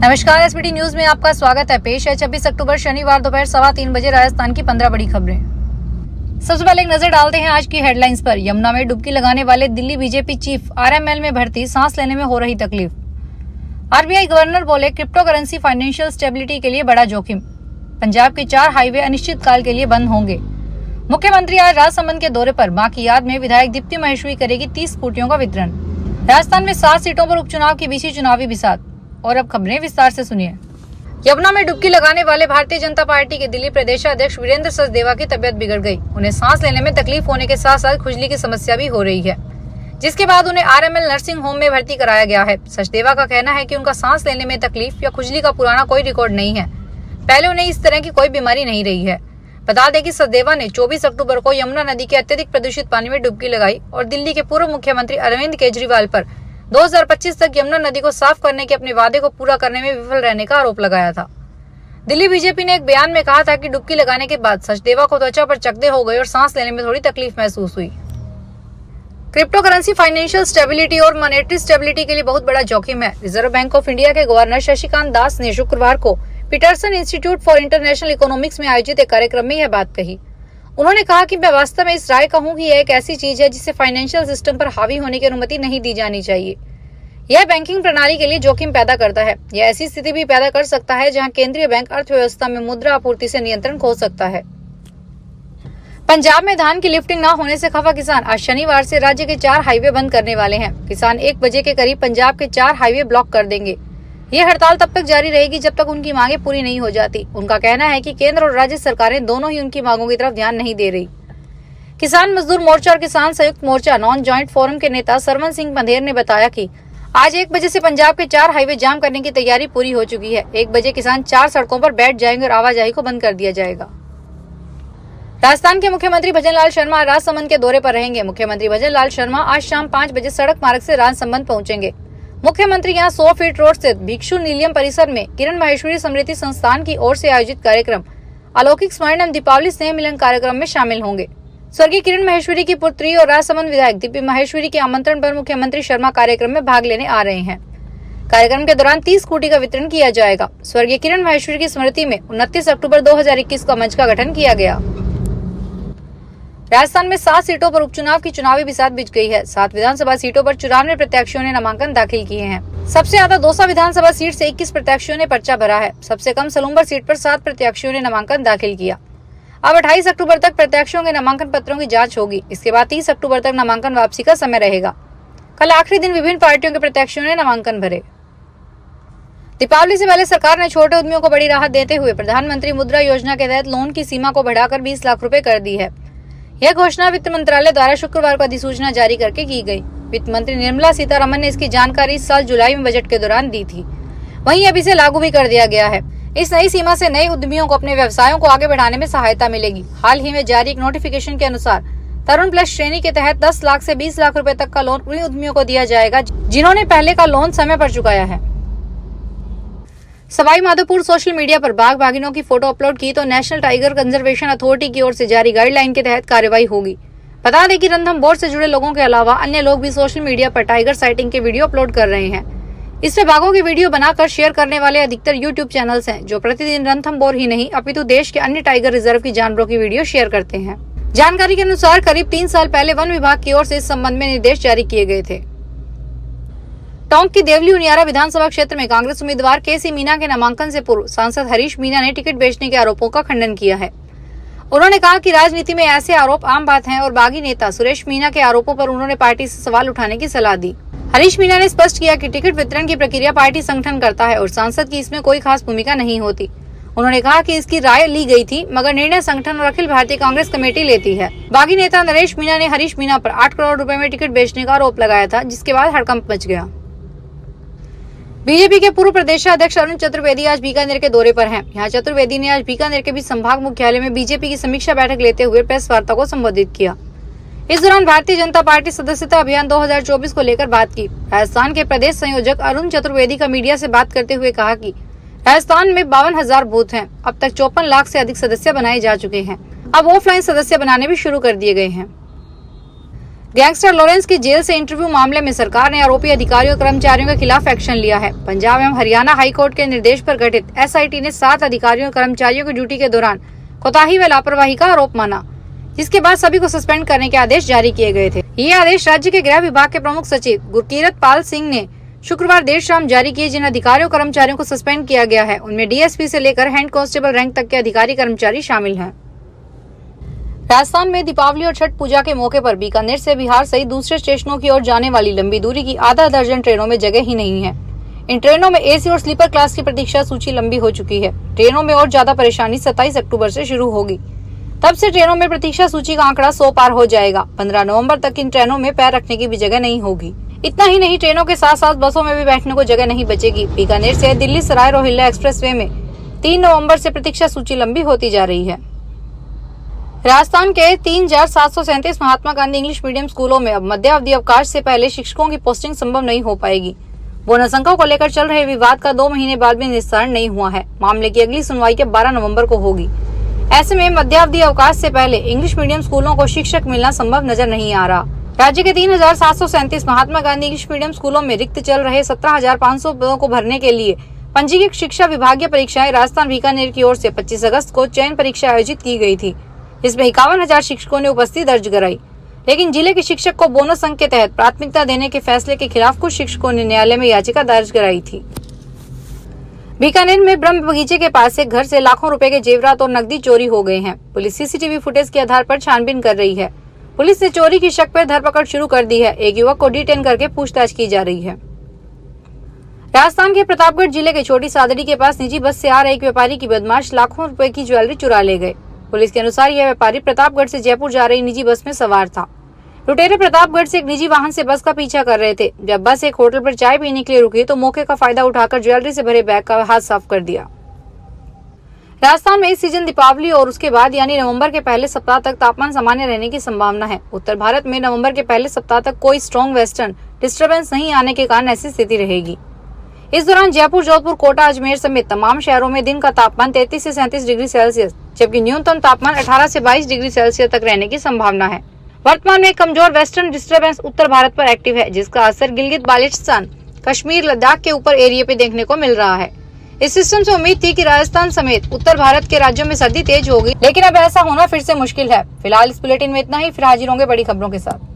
नमस्कार, SBT news में आपका स्वागत है। पेश है 26 अक्टूबर शनिवार दोपहर 3:15 बजे राजस्थान की 15 बड़ी खबरें। सबसे पहले एक नजर डालते हैं आज की हेडलाइंस पर। यमुना में डुबकी लगाने वाले दिल्ली बीजेपी चीफ आरएमएल में भर्ती, सांस लेने में हो रही तकलीफ। आरबीआई गवर्नर बोले क्रिप्टो करेंसी फाइनेंशियल स्टेबिलिटी के लिए बड़ा जोखिम। पंजाब के 4 हाईवे अनिश्चित काल के लिए बंद होंगे। मुख्यमंत्री आज राजसमंद के दौरे पर। मां की याद में विधायक दीप्ति महेश्वरी करेगी 30 स्कूटियों का वितरण। राजस्थान में 7 सीटों पर उपचुनाव के बीच चुनावी बिसात। और अब खबरें विस्तार से सुनिए। यमुना में डुबकी लगाने वाले भारतीय जनता पार्टी के दिल्ली प्रदेशाध्यक्ष वीरेंद्र सचदेवा की तबियत बिगड़ गई। उन्हें सांस लेने में तकलीफ होने के साथ साथ खुजली की समस्या भी हो रही है, जिसके बाद उन्हें आरएमएल नर्सिंग होम में भर्ती कराया गया है। सचदेवा का कहना है कि उनका सांस लेने में तकलीफ या खुजली का पुराना कोई रिकॉर्ड नहीं है। पहले उन्हें इस तरह की कोई बीमारी नहीं रही है। बता दें कि सचदेवा ने 24 अक्टूबर को यमुना नदी के अत्यधिक प्रदूषित पानी में डुबकी लगाई और दिल्ली के पूर्व मुख्यमंत्री अरविंद केजरीवाल पर 2025 तक यमुना नदी को साफ करने के अपने वादे को पूरा करने में विफल रहने का आरोप लगाया था। दिल्ली बीजेपी ने एक बयान में कहा था कि डुबकी लगाने के बाद सचदेवा को त्वचा पर चकदे हो गए और सांस लेने में थोड़ी तकलीफ महसूस हुई। क्रिप्टो करेंसी फाइनेंशियल स्टेबिलिटी और मॉनेटरी स्टेबिलिटी के लिए बहुत बड़ा जोखिम है। रिजर्व बैंक ऑफ इंडिया के गवर्नर शशिकांत दास ने शुक्रवार को Peterson Institute for International Economics में आयोजित एक कार्यक्रम में यह बात कही। उन्होंने कहा कि मैं वास्तव में इस राय का हूं कि यह एक ऐसी चीज है जिसे फाइनेंशियल सिस्टम पर हावी होने की अनुमति नहीं दी जानी चाहिए। यह बैंकिंग प्रणाली के लिए जोखिम पैदा करता है। यह ऐसी स्थिति भी पैदा कर सकता है जहां केंद्रीय बैंक अर्थव्यवस्था में मुद्रा आपूर्ति से नियंत्रण खो सकता है। पंजाब में धान की लिफ्टिंग न होने से खफा किसान आज शनिवार से राज्य के 4 हाईवे बंद करने वाले हैं। किसान 1 बजे के करीब पंजाब के 4 हाईवे ब्लॉक कर देंगे। यह हड़ताल तब तक जारी रहेगी जब तक उनकी मांगे पूरी नहीं हो जाती। उनका कहना है कि केंद्र और राज्य सरकारें दोनों ही उनकी मांगों की तरफ ध्यान नहीं दे रही। किसान मजदूर मोर्चा और किसान संयुक्त मोर्चा नॉन जॉइंट फोरम के नेता सरवन सिंह बंधेर ने बताया कि आज 1 बजे से पंजाब के 4 हाईवे जाम करने की तैयारी पूरी हो चुकी है। 1 बजे किसान 4 सड़कों पर बैठ जाएंगे और आवाजाही को बंद कर दिया जाएगा। राजस्थान के मुख्यमंत्री भजनलाल शर्मा राजसमंद के दौरे पर रहेंगे। मुख्यमंत्री भजनलाल शर्मा आज शाम 5 बजे सड़क मार्ग से राजसमंद पहुंचेंगे। मुख्यमंत्री यहां 100 फीट रोड स्थित भिक्षु नीलियम परिसर में किरण माहेश्वरी स्मृति संस्थान की ओर से आयोजित कार्यक्रम अलौकिक स्मरण एवं दीपावली स्नेह मिलन कार्यक्रम में शामिल होंगे। स्वर्गीय किरण माहेश्वरी की पुत्री और राजसमंद विधायक दीप्ति माहेश्वरी के आमंत्रण पर मुख्यमंत्री शर्मा कार्यक्रम में भाग लेने आ रहे हैं। कार्यक्रम के दौरान 30 स्कूटी का वितरण किया जाएगा। स्वर्गीय किरण माहेश्वरी की स्मृति में 29 अक्टूबर 2021 को मंच का गठन किया गया। राजस्थान में 7 सीटों पर उपचुनाव की चुनावी बिसात बिछ गई है। 7 विधानसभा सीटों पर 94 प्रत्याशियों ने नामांकन दाखिल किए हैं। सबसे ज्यादा दौसा विधानसभा सीट से 21 प्रत्याशियों ने पर्चा भरा है। सबसे कम सलूम्बर सीट पर 7 प्रत्याशियों ने नामांकन दाखिल किया। अब 28 अक्टूबर तक प्रत्याशियों के नामांकन पत्रों की जांच होगी। इसके बाद 30 अक्टूबर तक नामांकन वापसी का समय रहेगा। कल आखिरी दिन विभिन्न पार्टियों के प्रत्याशियों ने नामांकन भरे। दीपावली से पहले सरकार ने छोटे उद्यमियों को बड़ी राहत देते हुए प्रधानमंत्री मुद्रा योजना के तहत लोन की सीमा को बढ़ाकर 20 लाख रुपए कर दी है। यह घोषणा वित्त मंत्रालय द्वारा शुक्रवार को अधिसूचना जारी करके की गई। वित्त मंत्री निर्मला सीतारमन ने इसकी जानकारी इस साल जुलाई में बजट के दौरान दी थी। वहीं अब इसे लागू भी कर दिया गया है। इस नई सीमा से नए उद्यमियों को अपने व्यवसायों को आगे बढ़ाने में सहायता मिलेगी। हाल ही में जारी एक नोटिफिकेशन के अनुसार तरुण प्लस श्रेणी के तहत 10 लाख से 20 लाख रुपए तक का लोन उन्हीं उद्यमियों को दिया जाएगा जिन्होंने पहले का लोन समय पर चुकाया है। सवाई माधोपुर सोशल मीडिया पर बाघ बाघिनों की फोटो अपलोड की तो नेशनल टाइगर कंजर्वेशन अथॉरिटी की ओर से जारी गाइडलाइन के तहत कार्रवाई होगी। बता दें कि रणथंभौर से जुड़े लोगों के अलावा अन्य लोग भी सोशल मीडिया पर टाइगर साइटिंग के वीडियो अपलोड कर रहे हैं। इसमें बाघों की वीडियो बनाकर शेयर करने वाले अधिकतर यूट्यूब चैनल्स हैं, जो प्रतिदिन रणथंभौर ही नहीं अपितु देश के अन्य टाइगर रिजर्व की जानवरों की वीडियो शेयर करते हैं। जानकारी के अनुसार करीब 3 साल पहले वन विभाग की ओर से इस संबंध में निर्देश जारी किए गए थे। टोंक की देवली उनियारा विधानसभा क्षेत्र में कांग्रेस उम्मीदवार केसी मीना के नामांकन से पूर्व सांसद हरीश मीना ने टिकट बेचने के आरोपों का खंडन किया है। उन्होंने कहा कि राजनीति में ऐसे आरोप आम बात हैं और बागी नेता सुरेश मीना के आरोपों पर उन्होंने पार्टी से सवाल उठाने की सलाह दी। हरीश मीना ने स्पष्ट किया कि टिकट वितरण की प्रक्रिया पार्टी संगठन करता है और सांसद की इसमें कोई खास भूमिका नहीं होती। उन्होंने कहा कि इसकी राय ली गई थी, मगर निर्णय संगठन और अखिल भारतीय कांग्रेस कमेटी लेती है। बागी नेता नरेश मीना ने हरीश मीना पर 8 करोड़ रुपए में टिकट बेचने का आरोप लगाया था, जिसके बाद हड़कंप मच गया। बीजेपी के पूर्व प्रदेशाध्यक्ष अरुण चतुर्वेदी आज बीकानेर के दौरे पर हैं। यहाँ चतुर्वेदी ने आज बीकानेर के बीच संभाग मुख्यालय में बीजेपी की समीक्षा बैठक लेते हुए प्रेस वार्ता को संबोधित किया। इस दौरान भारतीय जनता पार्टी सदस्यता अभियान 2024 को लेकर बात की। राजस्थान के प्रदेश संयोजक अरुण चतुर्वेदी का मीडिया से बात करते हुए कहा कि राजस्थान में 52,000 बूथ हैं। अब तक 54 लाख से अधिक सदस्य बनाए जा चुके हैं। अब ऑफलाइन सदस्य बनाने भी शुरू कर दिए गए हैं। गैंगस्टर लॉरेंस की जेल से इंटरव्यू मामले में सरकार ने आरोपी अधिकारियों और कर्मचारियों के खिलाफ एक्शन लिया है। पंजाब एवं हरियाणा हाईकोर्ट के निर्देश पर गठित एसआईटी ने 7 अधिकारियों और कर्मचारियों की ड्यूटी के दौरान कोताही व लापरवाही का आरोप माना, जिसके बाद सभी को सस्पेंड करने के आदेश जारी किए गए थे। ये आदेश राज्य के गृह विभाग के प्रमुख सचिव गुरकीरत पाल सिंह ने शुक्रवार देर शाम जारी किए। जिन अधिकारियों कर्मचारियों को सस्पेंड किया गया है उनमें डीएसपी से लेकर हेड कांस्टेबल रैंक तक के अधिकारी कर्मचारी शामिल हैं। राजस्थान में दीपावली और छठ पूजा के मौके पर बीकानेर से बिहार सहित दूसरे स्टेशनों की ओर जाने वाली लंबी दूरी की आधा दर्जन ट्रेनों में जगह ही नहीं है। इन ट्रेनों में एसी और स्लीपर क्लास की प्रतीक्षा सूची लंबी हो चुकी है। ट्रेनों में और ज्यादा परेशानी 27 अक्टूबर से शुरू होगी। तब से ट्रेनों में प्रतीक्षा सूची का आंकड़ा 100 पार हो जाएगा। 15 नवंबर तक इन ट्रेनों में पैर रखने की भी जगह नहीं होगी। इतना ही नहीं, ट्रेनों के साथ साथ बसों में भी बैठने को जगह नहीं बचेगी। बीकानेर से दिल्ली सराय रोहिल्ला एक्सप्रेसवे में 3 नवंबर से प्रतीक्षा सूची लंबी होती जा रही है। राजस्थान के 3737 महात्मा गांधी इंग्लिश मीडियम स्कूलों में अब मध्यावधि अवकाश से पहले शिक्षकों की पोस्टिंग संभव नहीं हो पाएगी। बोनस अंकों को लेकर चल रहे विवाद का 2 महीने बाद भी निस्तारण नहीं हुआ है। मामले की अगली सुनवाई के 12 नवंबर को होगी। ऐसे में मध्यावधि अवकाश से पहले इंग्लिश मीडियम स्कूलों को शिक्षक मिलना संभव नजर नहीं आ रहा। राज्य के 3737 महात्मा गांधी इंग्लिश मीडियम स्कूलों में रिक्त चल रहे 17,500 पदों को भरने के लिए पंजीकृत शिक्षा विभागीय परीक्षाएं राजस्थान बीकानेर की ओर से 25 अगस्त को चयन परीक्षा आयोजित की गई थी। इसमें 51,000 शिक्षकों ने उपस्थिति दर्ज कराई, लेकिन जिले के शिक्षक को बोनस अंक के तहत प्राथमिकता देने के फैसले के खिलाफ कुछ शिक्षकों ने न्यायालय में याचिका दर्ज कराई थी। बीकानेर में ब्रह्म बगीचे के पास एक घर से लाखों रुपए के जेवरात और नकदी चोरी हो गए हैं। पुलिस सीसीटीवी फुटेज के आधार पर छानबीन कर रही है। पुलिस ने चोरी की शक पर धरपकड़ शुरू कर दी है। एक युवक को डिटेन करके पूछताछ की जा रही है। राजस्थान के प्रतापगढ़ जिले के छोटी सादड़ी के पास निजी बस से आ रहे एक व्यापारी की बदमाश लाखों रुपए की ज्वेलरी चुरा ले गए। पुलिस के अनुसार यह व्यापारी प्रतापगढ़ से जयपुर जा रही निजी बस में सवार था। लुटेरे प्रतापगढ़ से एक निजी वाहन से बस का पीछा कर रहे थे। जब बस एक होटल पर चाय पीने के लिए रुकी तो मौके का फायदा उठाकर ज्वेलरी से भरे बैग का हाथ साफ कर दिया। राजस्थान में इस सीजन दीपावली और उसके बाद यानी नवंबर के पहले सप्ताह तक तापमान सामान्य रहने की संभावना है। उत्तर भारत में नवंबर के पहले सप्ताह तक कोई स्ट्रॉन्ग वेस्टर्न डिस्टर्बेंस नहीं आने के कारण ऐसी स्थिति रहेगी। इस दौरान जयपुर, जोधपुर, कोटा, अजमेर समेत तमाम शहरों में दिन का तापमान 33 से 37 डिग्री सेल्सियस जबकि न्यूनतम तापमान 18 से 22 डिग्री सेल्सियस तक रहने की संभावना है। वर्तमान में कमजोर वेस्टर्न डिस्टर्बेंस उत्तर भारत पर एक्टिव है, जिसका असर गिलगित बाल्टिस्तान, कश्मीर, लद्दाख के ऊपर एरिया पे देखने को मिल रहा है। इस सिस्टम से उम्मीद थी कि राजस्थान समेत उत्तर भारत के राज्यों में सर्दी तेज होगी, लेकिन अब ऐसा होना फिर से मुश्किल है। फिलहाल इस बुलेटिन में इतना ही। फिर हाजिर होंगे बड़ी खबरों के साथ।